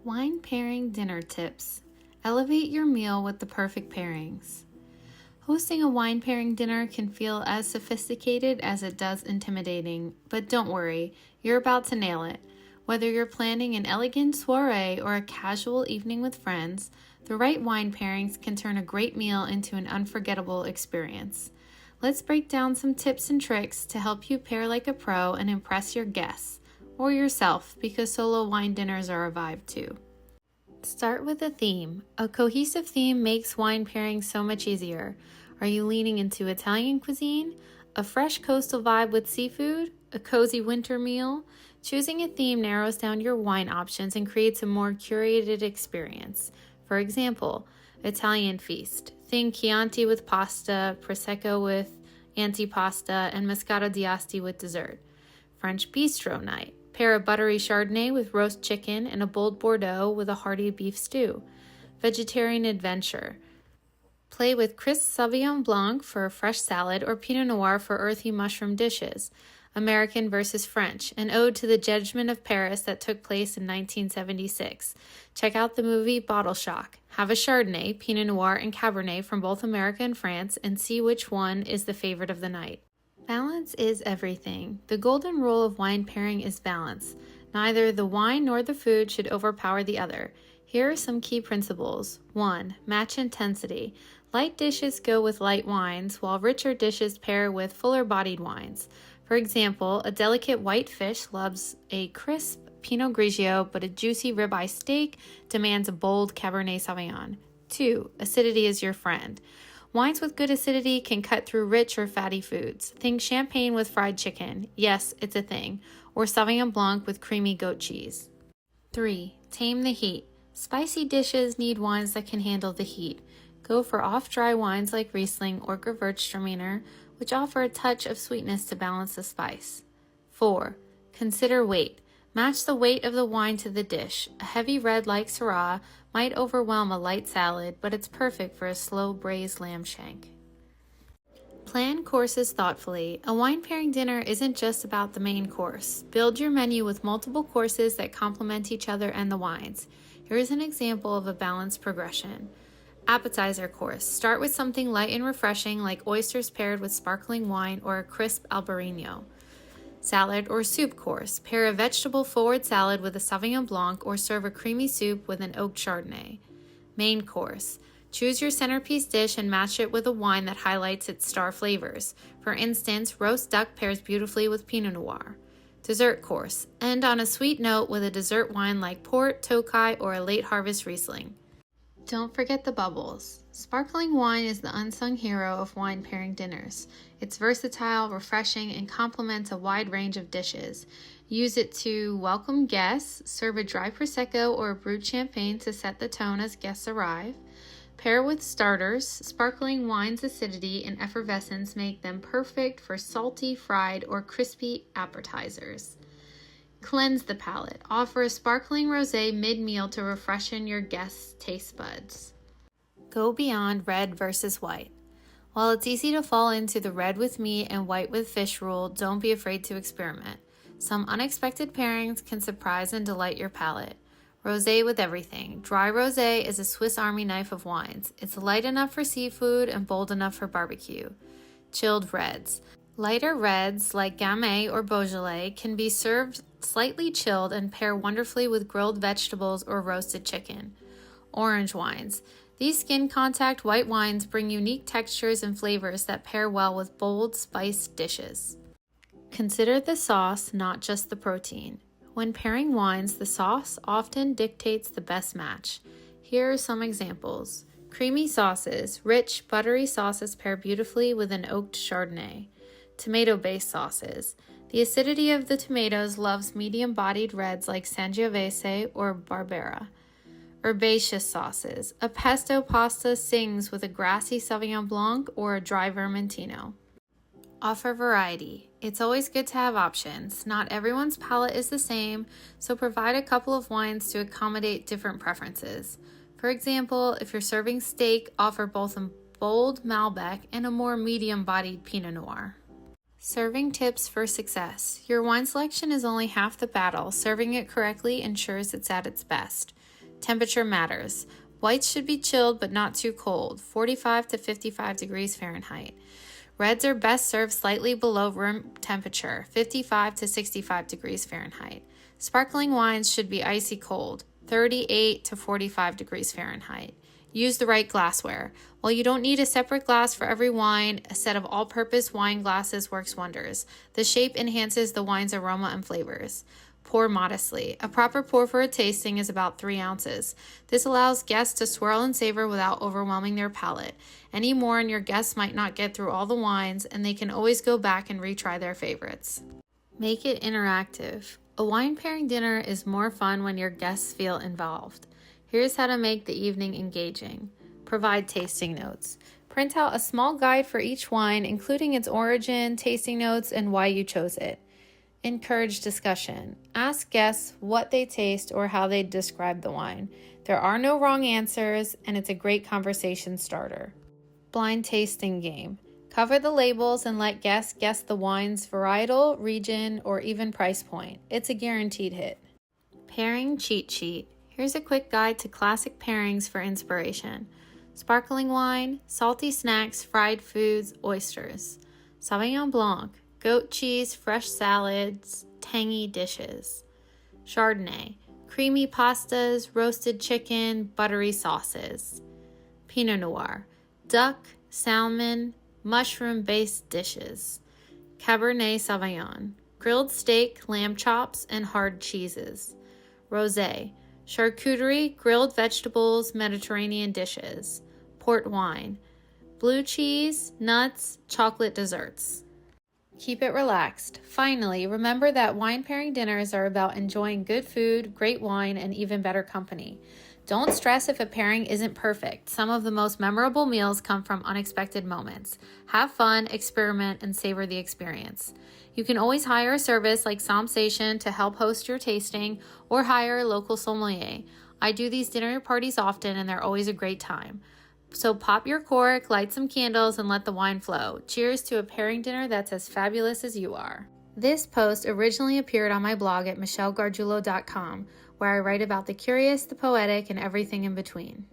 Wine pairing dinner tips. Elevate your meal with the perfect pairings. Hosting a wine pairing dinner can feel as sophisticated as it does intimidating, but don't worry, you're about to nail it. Whether you're planning an elegant soiree or a casual evening with friends, the right wine pairings can turn a great meal into an unforgettable experience. Let's break down some tips and tricks to help you pair like a pro and impress your guests, or yourself, because solo wine dinners are a vibe too. Start with a theme. A cohesive theme makes wine pairing so much easier. Are you leaning into Italian cuisine? A fresh coastal vibe with seafood? A cozy winter meal? Choosing a theme narrows down your wine options and creates a more curated experience. For example, Italian feast. Think Chianti with pasta, Prosecco with antipasta, and Moscato d'Asti with dessert. French bistro night. Pair a buttery Chardonnay with roast chicken and a bold Bordeaux with a hearty beef stew. Vegetarian adventure. Play with crisp Sauvignon Blanc for a fresh salad or Pinot Noir for earthy mushroom dishes. American versus French, an ode to the Judgment of Paris that took place in 1976. Check out the movie Bottle Shock. Have a Chardonnay, Pinot Noir, and Cabernet from both America and France and see which one is the favorite of the night. Balance is everything. The golden rule of wine pairing is balance. Neither the wine nor the food should overpower the other. Here are some key principles. 1. Match intensity. Light dishes go with light wines, while richer dishes pair with fuller-bodied wines. For example, a delicate white fish loves a crisp Pinot Grigio, but a juicy ribeye steak demands a bold Cabernet Sauvignon. 2. Acidity is your friend. Wines with good acidity can cut through rich or fatty foods. Think champagne with fried chicken. Yes, it's a thing. Or Sauvignon Blanc with creamy goat cheese. 3. Tame the heat. Spicy dishes need wines that can handle the heat. Go for off-dry wines like Riesling or Gewürztraminer, which offer a touch of sweetness to balance the spice. 4. Consider weight. Match the weight of the wine to the dish. A heavy red like Syrah might overwhelm a light salad, but it's perfect for a slow braised lamb shank. Plan courses thoughtfully. A wine pairing dinner isn't just about the main course. Build your menu with multiple courses that complement each other and the wines. Here's an example of a balanced progression. Appetizer course. Start with something light and refreshing like oysters paired with sparkling wine or a crisp Albarino. Salad or soup course. Pair a vegetable-forward salad with a Sauvignon Blanc or serve a creamy soup with an oaked Chardonnay. Main course. Choose your centerpiece dish and match it with a wine that highlights its star flavors. For instance, roast duck pairs beautifully with Pinot Noir. Dessert course. End on a sweet note with a dessert wine like Port, Tokai, or a late harvest Riesling. Don't forget the bubbles. Sparkling wine is the unsung hero of wine pairing dinners. It's versatile, refreshing, and complements a wide range of dishes. Use it to welcome guests, serve a dry Prosecco or a brut champagne to set the tone as guests arrive. Pair with starters. Sparkling wine's acidity and effervescence make them perfect for salty, fried, or crispy appetizers. Cleanse the palate. Offer a sparkling rosé mid-meal to refreshen your guests' taste buds. Go beyond red versus white. While it's easy to fall into the red with meat and white with fish rule, don't be afraid to experiment. Some unexpected pairings can surprise and delight your palate. Rosé with everything. Dry rosé is a Swiss Army knife of wines. It's light enough for seafood and bold enough for barbecue. Chilled reds. Lighter reds like Gamay or Beaujolais can be served slightly chilled and pair wonderfully with grilled vegetables or roasted chicken. Orange wines. These skin contact white wines bring unique textures and flavors that pair well with bold, spiced dishes. Consider the sauce, not just the protein. When pairing wines, the sauce often dictates the best match. Here are some examples. Creamy sauces. Rich, buttery sauces pair beautifully with an oaked Chardonnay. Tomato-based sauces. The acidity of the tomatoes loves medium-bodied reds like Sangiovese or Barbera. Herbaceous sauces. A pesto pasta sings with a grassy Sauvignon Blanc or a dry Vermentino. Offer variety. It's always good to have options. Not everyone's palate is the same, so provide a couple of wines to accommodate different preferences. For example, if you're serving steak, offer both a bold Malbec and a more medium-bodied Pinot Noir. Serving tips for success. Your wine selection is only half the battle. Serving it correctly ensures it's at its best. Temperature matters. Whites should be chilled but not too cold, 45 to 55 degrees Fahrenheit. Reds are best served slightly below room temperature, 55 to 65 degrees Fahrenheit. Sparkling wines should be icy cold, 38 to 45 degrees Fahrenheit. Use the right glassware. While you don't need a separate glass for every wine, a set of all-purpose wine glasses works wonders. The shape enhances the wine's aroma and flavors. Pour modestly. A proper pour for a tasting is about 3 ounces. This allows guests to swirl and savor without overwhelming their palate. Any more and your guests might not get through all the wines, and they can always go back and retry their favorites. Make it interactive. A wine pairing dinner is more fun when your guests feel involved. Here's how to make the evening engaging. Provide tasting notes. Print out a small guide for each wine, including its origin, tasting notes, and why you chose it. Encourage discussion. Ask guests what they taste or how they describe the wine. There are no wrong answers, and it's a great conversation starter. Blind tasting game. Cover the labels and let guests guess the wine's varietal, region, or even price point. It's a guaranteed hit. Pairing cheat sheet. Here's a quick guide to classic pairings for inspiration. Sparkling wine, salty snacks, fried foods, oysters. Sauvignon Blanc. Goat cheese, fresh salads, tangy dishes. Chardonnay, creamy pastas, roasted chicken, buttery sauces. Pinot Noir, duck, salmon, mushroom-based dishes. Cabernet Sauvignon, grilled steak, lamb chops, and hard cheeses. Rosé, charcuterie, grilled vegetables, Mediterranean dishes. Port wine, blue cheese, nuts, chocolate desserts. Keep it relaxed. Finally, remember that wine pairing dinners are about enjoying good food, great wine, and even better company. Don't stress if a pairing isn't perfect. Some of the most memorable meals come from unexpected moments. Have fun, experiment, and savor the experience. You can always hire a service like Somsation to help host your tasting or hire a local sommelier. I do these dinner parties often, and they're always a great time. So pop your cork, light some candles, and let the wine flow. Cheers to a pairing dinner that's as fabulous as you are. This post originally appeared on my blog at michellegargiulo.com, where I write about the curious, the poetic, and everything in between.